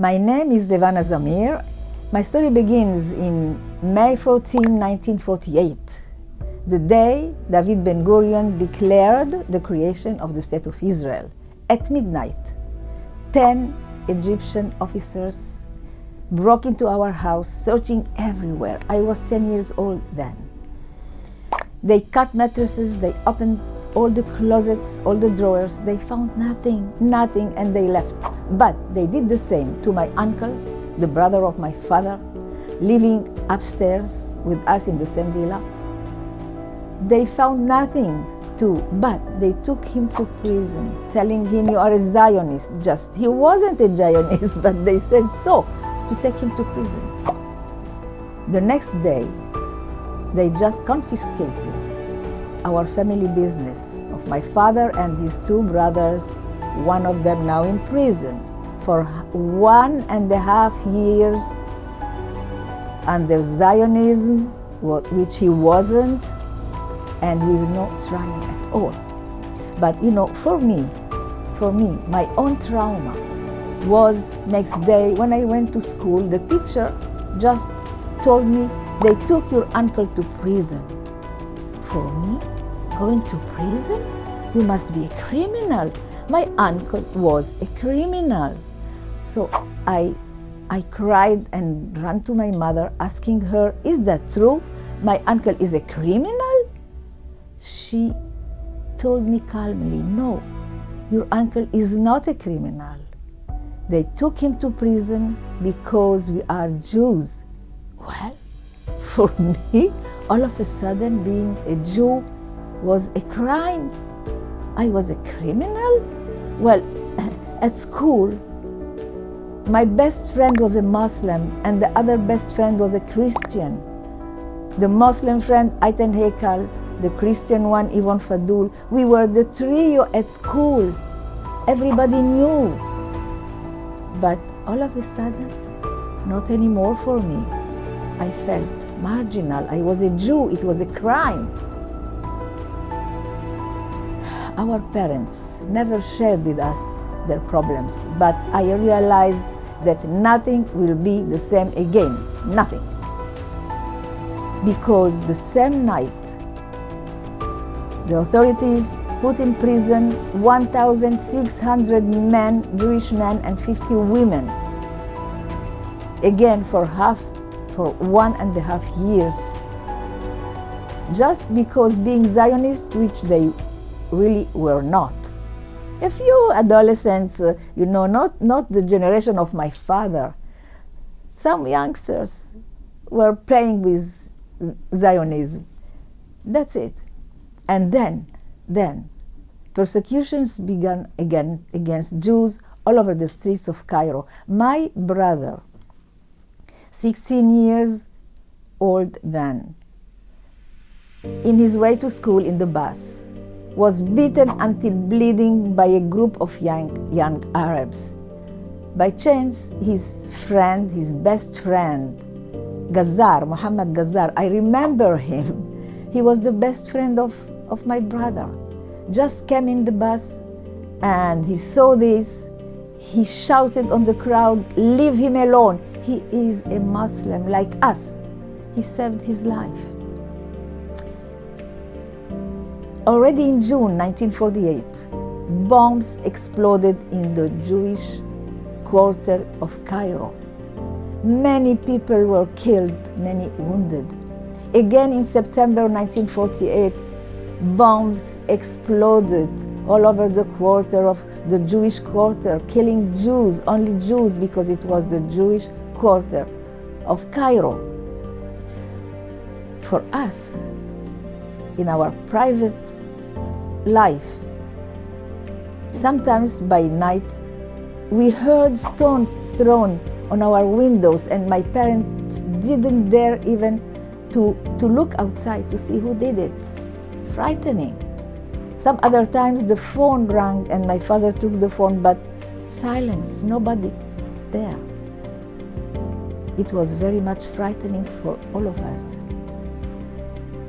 My name is Levana Zamir. My story begins in May 14, 1948, the day David Ben-Gurion declared the creation of the State of Israel. At midnight, 10 Egyptian officers broke into our house, searching everywhere. I was 10 years old then. They cut mattresses, they opened all the closets, all the drawers. They found nothing, and they left. But they did the same to my uncle, the brother of my father, living upstairs with us in the same villa. They found nothing too, but they took him to prison, telling him, "You are a Zionist." He wasn't a Zionist, but they said so, to take him to prison. The next day, they just confiscated our family business of my father and his two brothers, one of them now in prison for 1.5 years under Zionism, which he wasn't, and with no trial at all. But for me, my own trauma was next day when I went to school, the teacher just told me, "They took your uncle to prison." For me, going to prison? You must be a criminal. My uncle was a criminal. So I cried and ran to my mother, asking her, "Is that true? My uncle is a criminal?" She told me calmly, "No, your uncle is not a criminal. They took him to prison because we are Jews." Well, for me, all of a sudden, being a Jew was a crime. I was a criminal? Well, at school, my best friend was a Muslim and the other best friend was a Christian. The Muslim friend, Aitan Hekal, the Christian one, Yvonne Fadul. We were the trio at school. Everybody knew. But all of a sudden, not anymore for me. I felt marginal. I was a Jew. It was a crime. Our parents never shared with us their problems, but I realized that nothing will be the same again. Nothing. Because the same night, the authorities put in prison 1,600 men, Jewish men, and 50 women. Again, for 1.5 years. Just because being Zionist, which they really were not. A few adolescents, not the generation of my father. Some youngsters were playing with Zionism. That's it. And then, persecutions began again against Jews all over the streets of Cairo. My brother, 16 years old then, in his way to school in the bus, was beaten until bleeding by a group of young Arabs. By chance, his best friend, Muhammad Gazar, I remember him. He was the best friend of my brother. Just came in the bus and he saw this. He shouted on the crowd, "Leave him alone. He is a Muslim like us." He saved his life. Already in June 1948, bombs exploded in the Jewish quarter of Cairo. Many people were killed, many wounded. Again in September 1948, bombs exploded all over the quarter of the Jewish quarter, killing Jews, only Jews, because it was the Jewish quarter of Cairo. For us, in our private life, sometimes by night, we heard stones thrown on our windows, and my parents didn't dare even to look outside to see who did it. Frightening. Some other times the phone rang and my father took the phone, but silence, nobody there. It was very much frightening for all of us.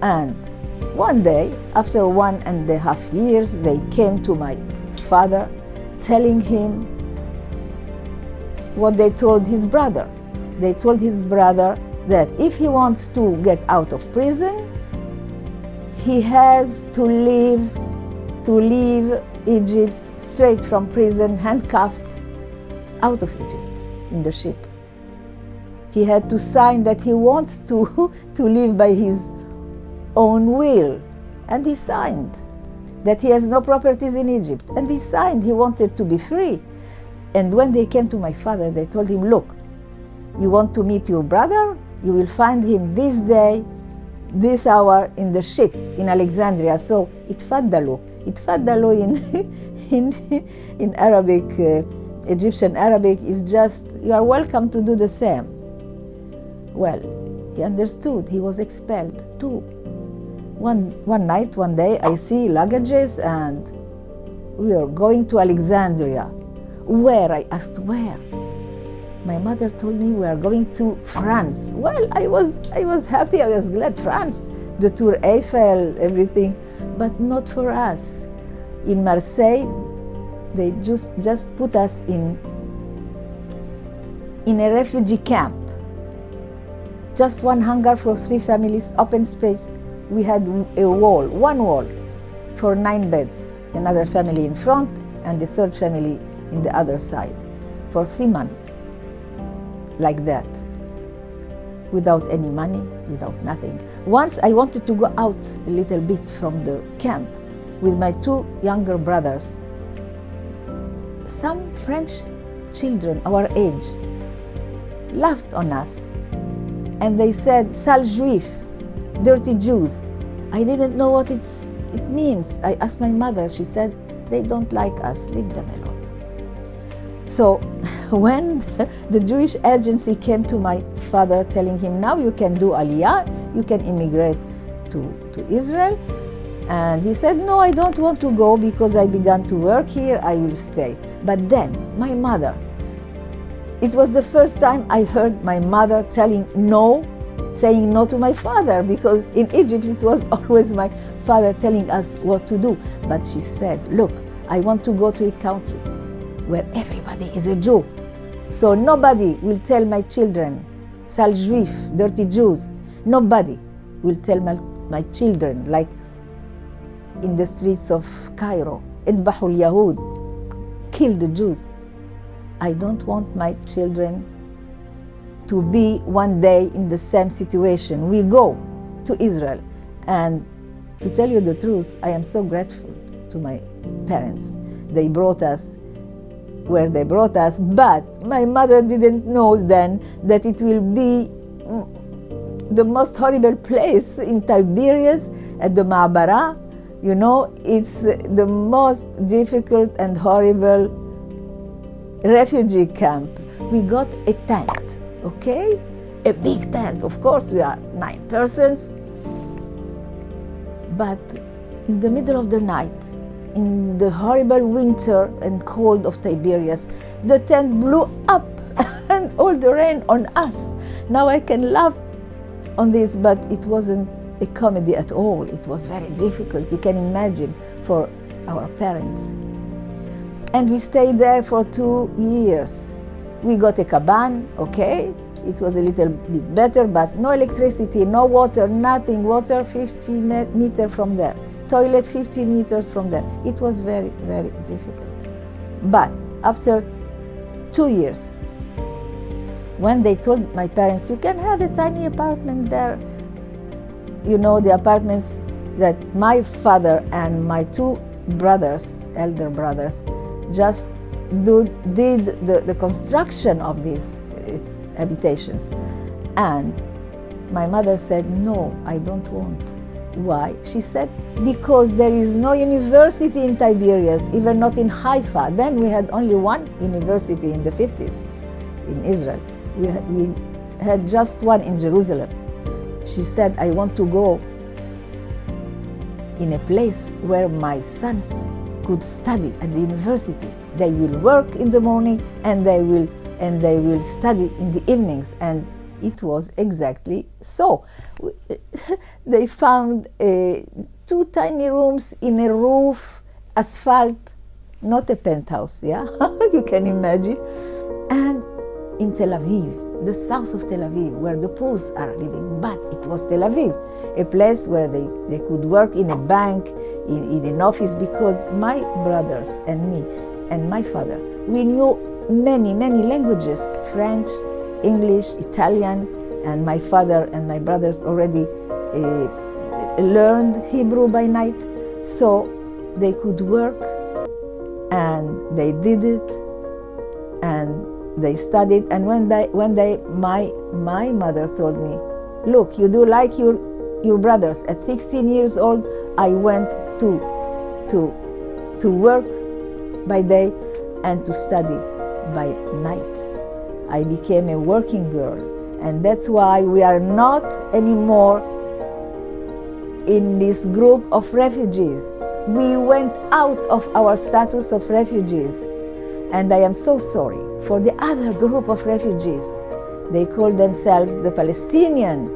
And one day, after 1.5 years, they came to my father telling him what they told his brother. They told his brother that if he wants to get out of prison, he has to leave Egypt straight from prison, handcuffed, out of Egypt, in the ship. He had to sign that he wants to live by his own will. And he signed that he has no properties in Egypt. And he signed he wanted to be free. And when they came to my father, they told him, look, you want to meet your brother? You will find him this day, this hour in the ship in Alexandria. So itfaddalu in Arabic, Egyptian Arabic is just, you are welcome to do the same. Well, he understood. He was expelled too. One day, I see luggages and we are going to Alexandria. Where? I asked, where? My mother told me we are going to France. Well, I was happy, I was glad. France, the Tour Eiffel, everything, but not for us. In Marseille, they just put us in a refugee camp. Just one hangar for 3 families, open space. We had one wall for 9 beds, another family in front and the third family in the other side, for 3 months, like that, without any money, without nothing. Once I wanted to go out a little bit from the camp with my 2 younger brothers. Some French children our age laughed on us and they said, sale juif, dirty Jews. I didn't know what it means. I asked my mother, she said, they don't like us, leave them alone. So when the Jewish agency came to my father telling him, now you can do Aliyah, you can immigrate to Israel. And he said, no, I don't want to go because I began to work here, I will stay. But then my mother, it was the first time I heard my mother saying no to my father, because in Egypt it was always my father telling us what to do. But she said, look, I want to go to a country where everybody is a Jew. So nobody will tell my children, sale juif, dirty Jews. Nobody will tell my children, like in the streets of Cairo, idbahul Yahud, kill the Jews. I don't want my children to be one day in the same situation. We go to Israel. And to tell you the truth, I am so grateful to my parents. They brought us where they brought us, but my mother didn't know then that it will be the most horrible place in Tiberias at the Ma'abara. You know, it's the most difficult and horrible refugee camp. We got a tent, okay? A big tent. Of course, we are 9 persons. But in the middle of the night, in the horrible winter and cold of Tiberias, the tent blew up and all the rain on us. Now I can laugh on this, but it wasn't a comedy at all. It was very difficult, you can imagine, for our parents. And we stayed there for 2 years. We got a cabane, okay? It was a little bit better, but no electricity, no water, nothing. Water 50 meters from there. Toilet 50 meters from there. It was very, very difficult. But after 2 years, when they told my parents, you can have a tiny apartment there, you know, the apartments that my father and my 2 brothers, elder brothers, just did the construction of these habitations. And my mother said, no, I don't want. Why? She said, because there is no university in Tiberias, even not in Haifa. Then we had only one university in the 50s in Israel. We had just one in Jerusalem. She said, I want to go in a place where my sons could study at the university. They will work in the morning and they will study in the evenings. And it was exactly so. They found 2 tiny rooms in a roof, asphalt, not a penthouse, yeah? You can imagine. And in Tel Aviv, the south of Tel Aviv, where the poor are living. But it was Tel Aviv, a place where they could work in a bank, in an office, because my brothers and me and my father, we knew many languages, French, English, Italian, and my father and my brothers already learned Hebrew by night, so they could work, and they did it, and they studied. And one day my mother told me, look, you do like your brothers. At 16 years old, I went to work by day and to study by night. I became a working girl, and that's why we are not anymore in this group of refugees. We went out of our status of refugees, and I am so sorry for the other group of refugees. They call themselves the Palestinian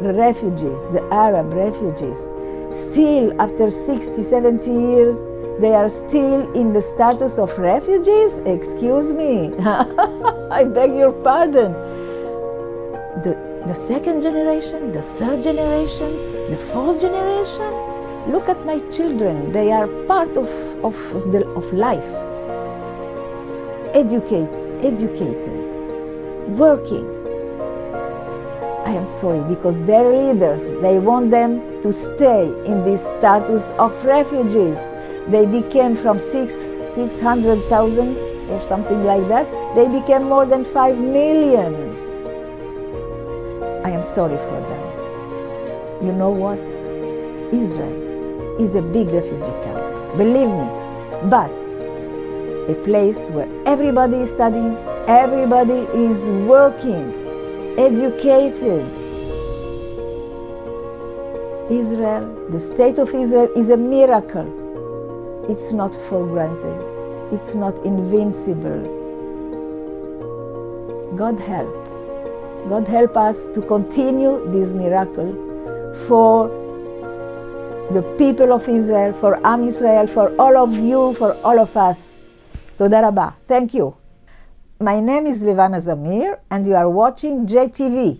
refugees, the Arab refugees. Still, after 60, 70 years, they are still in the status of refugees? Excuse me. I beg your pardon. The second generation, the third generation, the fourth generation? Look at my children. They are part of life. Educated, working. I am sorry, because their leaders, they want them to stay in this status of refugees. They became from 600,000 or something like that, they became more than 5 million. I am sorry for them. You know what? Israel is a big refugee camp, believe me, but a place where everybody is studying, everybody is working, educated. Israel, the state of Israel, is a miracle. It's not for granted. It's not invincible. God help. God help us to continue this miracle for the people of Israel, for Am Israel, for all of you, for all of us. Toda Rabba. Thank you. My name is Levana Zamir, and you are watching JTV.